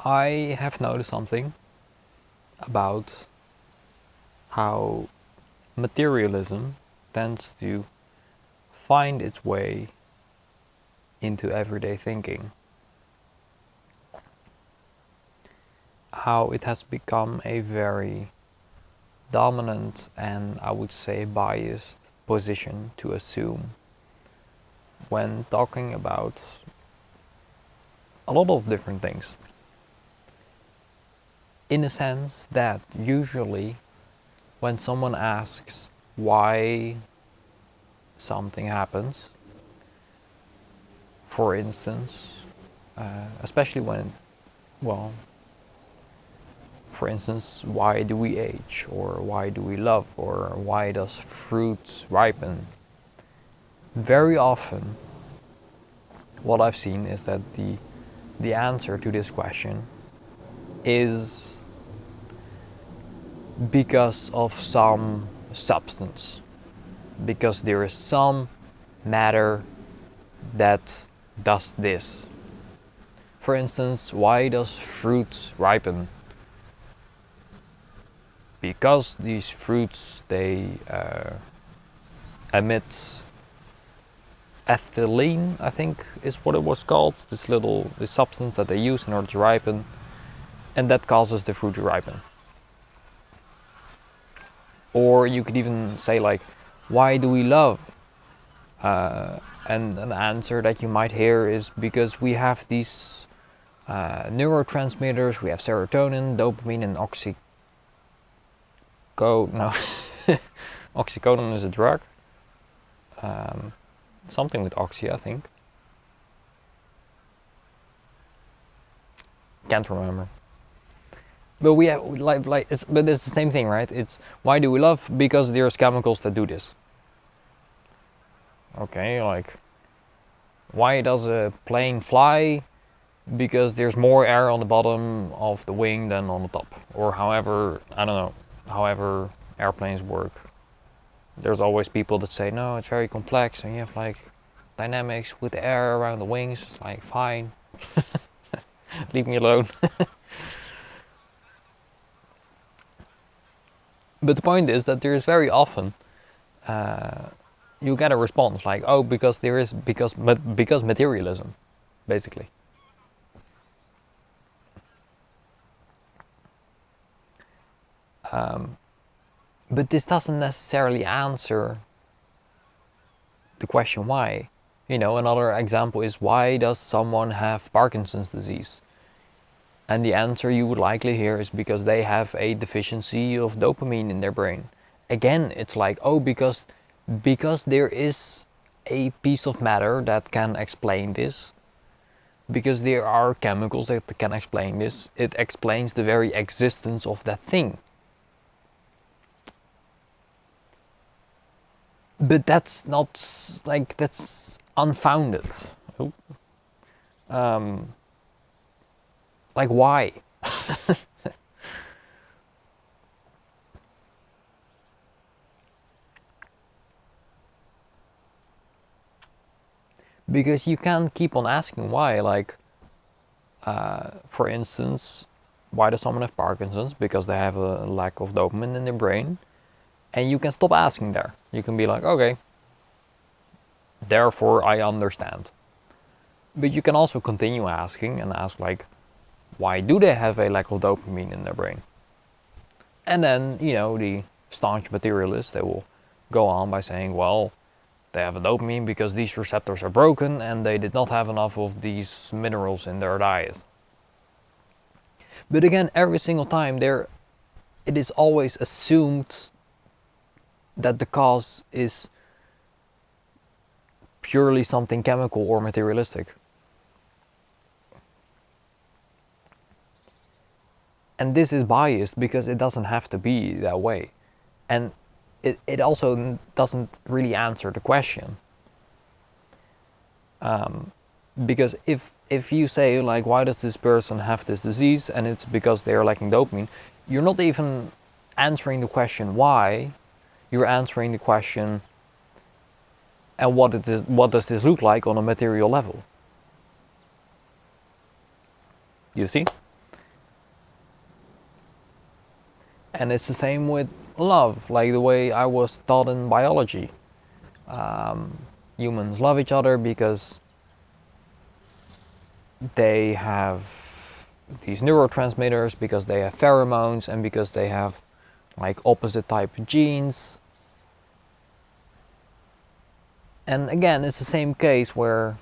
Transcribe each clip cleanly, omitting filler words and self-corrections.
I have noticed something about how materialism tends to find its way into everyday thinking. How it has become a very dominant and, I would say, biased position to assume when talking about a lot of different things. In a sense that usually when someone asks why something happens, for instance, especially when, well, for instance, why do we age, or why do we love, or why does fruit ripen? Very often, what I've seen is that the answer to this question is because of some substance, because there is some matter that does this. For instance, why does fruit ripen? Because these fruits, they emit ethylene, I think is what it was called, this substance that they use in order to ripen, and that causes the fruit to ripen. Or you could even say, like, why do we love? And an answer that you might hear is because we have these neurotransmitters. We have serotonin, dopamine, and oxycodone is a drug. Something with oxy, I think. Can't remember. But we have but it's the same thing, right? It's why do we love? Because there's chemicals that do this. Okay, like, why does a plane fly? Because there's more air on the bottom of the wing than on the top, or however, I don't know, however airplanes work. There's always people that say, no, it's very complex, and you have like dynamics with the air around the wings. It's like, fine, leave me alone. But the point is that there is very often you get a response like, oh, because materialism, basically. But this doesn't necessarily answer the question why. You know, another example is, why does someone have Parkinson's disease? And the answer you would likely hear is because they have a deficiency of dopamine in their brain. Again, it's like, oh, because there is a piece of matter that can explain this, because there are chemicals that can explain this, it explains the very existence of that thing. But that's not, like, that's unfounded. Like, why? Because you can't keep on asking why. Like, for instance, why does someone have Parkinson's? Because they have a lack of dopamine in their brain. And you can stop asking there. You can be like, okay, therefore I understand. But you can also continue asking and ask, like, why do they have a lack of dopamine in their brain? And then, you know, the staunch materialists, they will go on by saying, well, they have a dopamine because these receptors are broken and they did not have enough of these minerals in their diet. But again, every single time it is always assumed that the cause is purely something chemical or materialistic. And this is biased because it doesn't have to be that way. And it also doesn't really answer the question. Because if you say, like, why does this person have this disease, and it's because they are lacking dopamine, you're not even answering the question why, you're answering the question, and what does this look like on a material level? You see? And it's the same with love, like the way I was taught in biology. Humans love each other because they have these neurotransmitters, because they have pheromones, and because they have like opposite type genes. And again, it's the same case where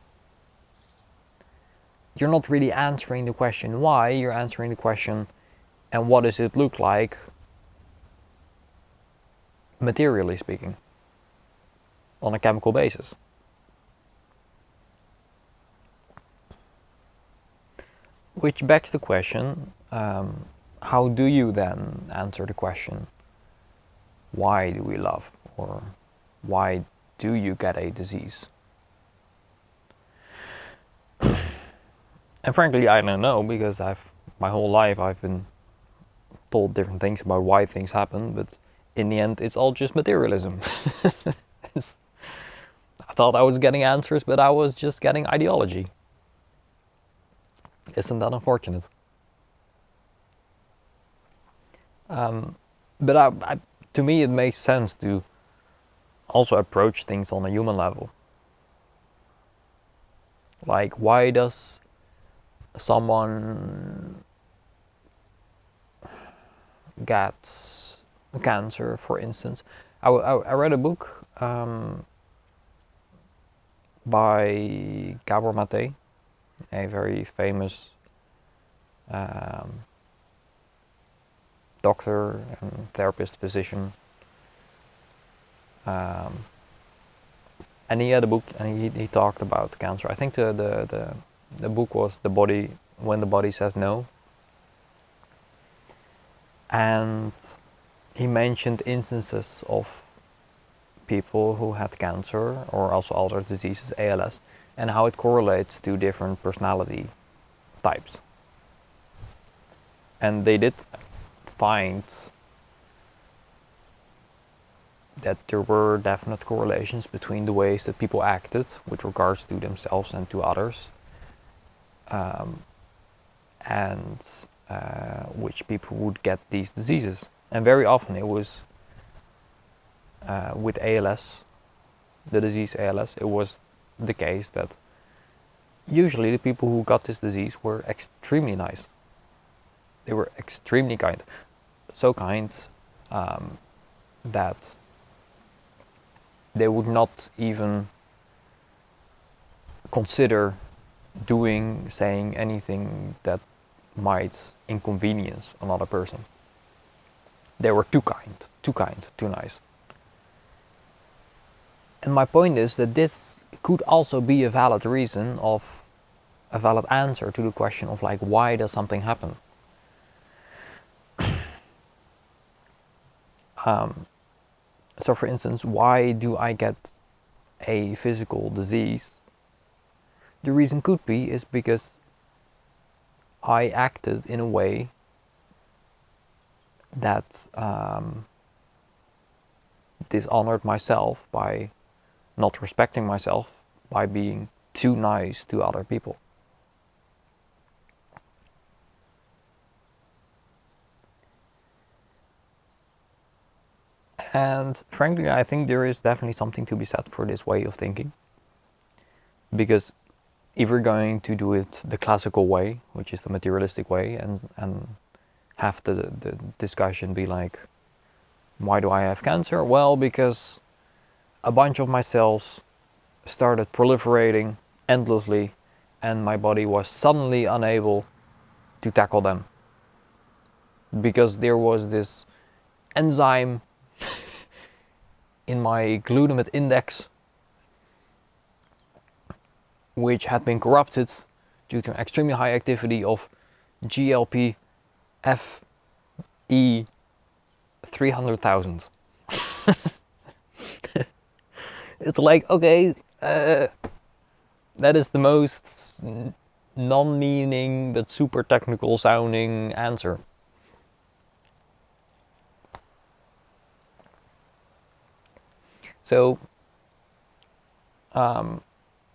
you're not really answering the question why, you're answering the question, and what does it look like materially speaking, on a chemical basis. Which begs the question, how do you then answer the question, why do we love, or why do you get a disease? And frankly, I don't know, because my whole life I've been told different things about why things happen, but in the end it's all just materialism. I thought I was getting answers, but I was just getting ideology. Isn't that unfortunate? But to me it makes sense to also approach things on a human level. Like, why does someone get cancer, for instance? I read a book by Gabor, a very famous doctor and therapist, physician, and he had a book, and he talked about cancer. I think the book was The Body, When the Body Says No, and he mentioned instances of people who had cancer or also other diseases, ALS, and how it correlates to different personality types. And they did find that there were definite correlations between the ways that people acted with regards to themselves and to others, and which people would get these diseases. And very often it was with ALS, the disease ALS, it was the case that usually the people who got this disease were extremely nice. They were extremely kind. So kind that they would not even consider saying anything that might inconvenience another person. They were too kind, too nice. And my point is that this could also be a valid reason, of a valid answer to the question of, like, why does something happen? So for instance, why do I get a physical disease? The reason could be is because I acted in a way that dishonored myself by not respecting myself, by being too nice to other people. And frankly, I think there is definitely something to be said for this way of thinking. Because if we're going to do it the classical way, which is the materialistic way, and have the discussion be like, why do I have cancer? Well, because a bunch of my cells started proliferating endlessly, and my body was suddenly unable to tackle them. Because there was this enzyme in my glutamate index which had been corrupted due to an extremely high activity of GLP FE 300,000. It's like, okay, that is the most non-meaning but super technical sounding answer. So,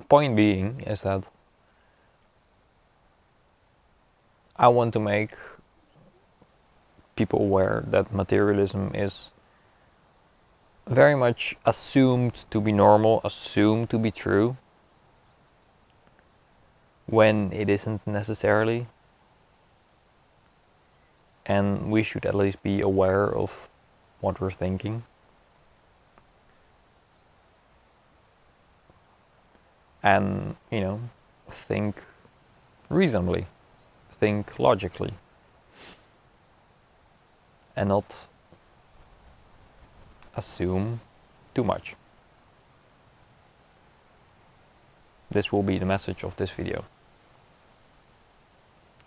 point being is that I want to make people aware that materialism is very much assumed to be normal, assumed to be true, when it isn't necessarily. And we should at least be aware of what we're thinking. And, think reasonably, think logically, and not assume too much. This will be the message of this video.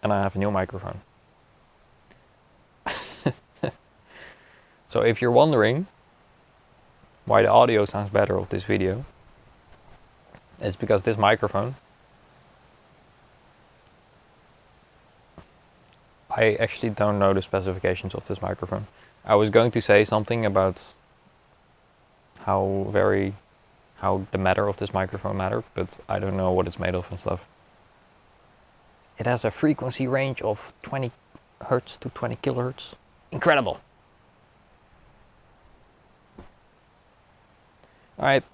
And I have a new microphone. So if you're wondering why the audio sounds better of this video, it's because this microphone, I actually don't know the specifications of this microphone. I was going to say something about how the matter of this microphone mattered, but I don't know what it's made of and stuff. It has a frequency range of 20 hertz to 20 kilohertz. Incredible! Alright,